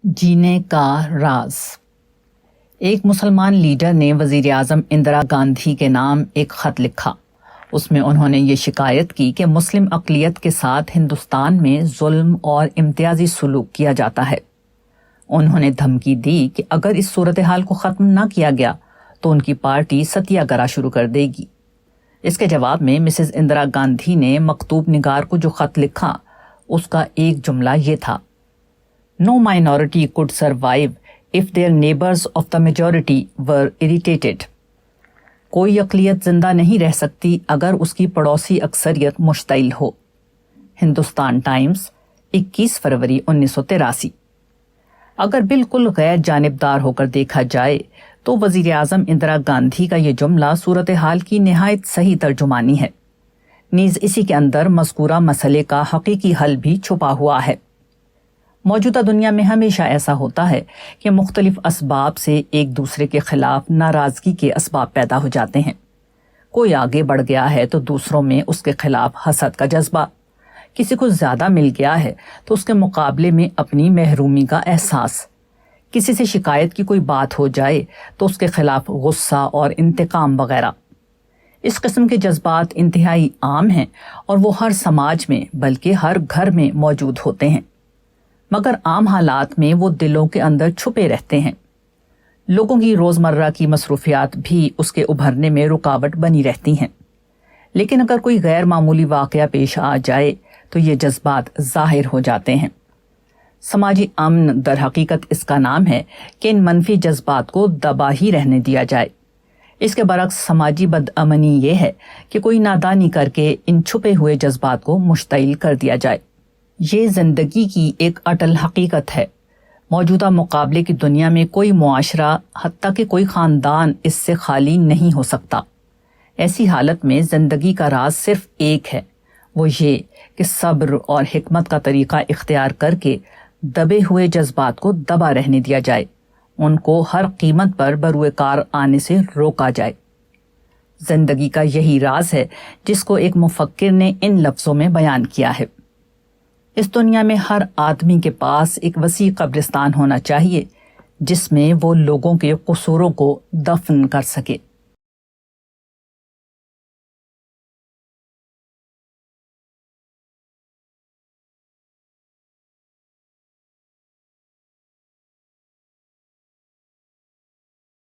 جینے کا راز۔ ایک مسلمان لیڈر نے وزیر اعظم اندرا گاندھی کے نام ایک خط لکھا۔ اس میں انہوں نے یہ شکایت کی کہ مسلم اقلیت کے ساتھ ہندوستان میں ظلم اور امتیازی سلوک کیا جاتا ہے۔ انہوں نے دھمکی دی کہ اگر اس صورتحال کو ختم نہ کیا گیا تو ان کی پارٹی ستیہ گرہ شروع کر دے گی۔ اس کے جواب میں مسز اندرا گاندھی نے مکتوب نگار کو جو خط لکھا اس کا ایک جملہ یہ تھا: No minority could survive if their neighbors of the majority were irritated. کوئی اقلیت زندہ نہیں رہ سکتی اگر اس کی پڑوسی اکثریت مشتعل ہو۔ ہندوستان ٹائمز، 21 فروری 1983۔ اگر بالکل غیر جانبدار ہو کر دیکھا جائے تو وزیر اعظم اندرا گاندھی کا یہ جملہ صورتحال کی نہایت صحیح ترجمانی ہے۔ نیز اسی کے اندر مذکورہ مسئلے کا حقیقی حل بھی چھپا ہوا ہے۔ موجودہ دنیا میں ہمیشہ ایسا ہوتا ہے کہ مختلف اسباب سے ایک دوسرے کے خلاف ناراضگی کے اسباب پیدا ہو جاتے ہیں۔ کوئی آگے بڑھ گیا ہے تو دوسروں میں اس کے خلاف حسد کا جذبہ، کسی کو زیادہ مل گیا ہے تو اس کے مقابلے میں اپنی محرومی کا احساس، کسی سے شکایت کی کوئی بات ہو جائے تو اس کے خلاف غصہ اور انتقام وغیرہ۔ اس قسم کے جذبات انتہائی عام ہیں اور وہ ہر سماج میں بلکہ ہر گھر میں موجود ہوتے ہیں، مگر عام حالات میں وہ دلوں کے اندر چھپے رہتے ہیں۔ لوگوں کی روزمرہ کی مصروفیات بھی اس کے ابھرنے میں رکاوٹ بنی رہتی ہیں، لیکن اگر کوئی غیر معمولی واقعہ پیش آ جائے تو یہ جذبات ظاہر ہو جاتے ہیں۔ سماجی امن در حقیقت اس کا نام ہے کہ ان منفی جذبات کو دبا ہی رہنے دیا جائے۔ اس کے برعکس سماجی بدامنی یہ ہے کہ کوئی نادانی کر کے ان چھپے ہوئے جذبات کو مشتعل کر دیا جائے۔ یہ زندگی کی ایک اٹل حقیقت ہے۔ موجودہ مقابلے کی دنیا میں کوئی معاشرہ، حتیٰ کہ کوئی خاندان اس سے خالی نہیں ہو سکتا۔ ایسی حالت میں زندگی کا راز صرف ایک ہے، وہ یہ کہ صبر اور حکمت کا طریقہ اختیار کر کے دبے ہوئے جذبات کو دبا رہنے دیا جائے، ان کو ہر قیمت پر بروئے کار آنے سے روکا جائے۔ زندگی کا یہی راز ہے جس کو ایک مفکر نے ان لفظوں میں بیان کیا ہے: اس دنیا میں ہر آدمی کے پاس ایک وسیع قبرستان ہونا چاہیے جس میں وہ لوگوں کے قصوروں کو دفن کر سکے۔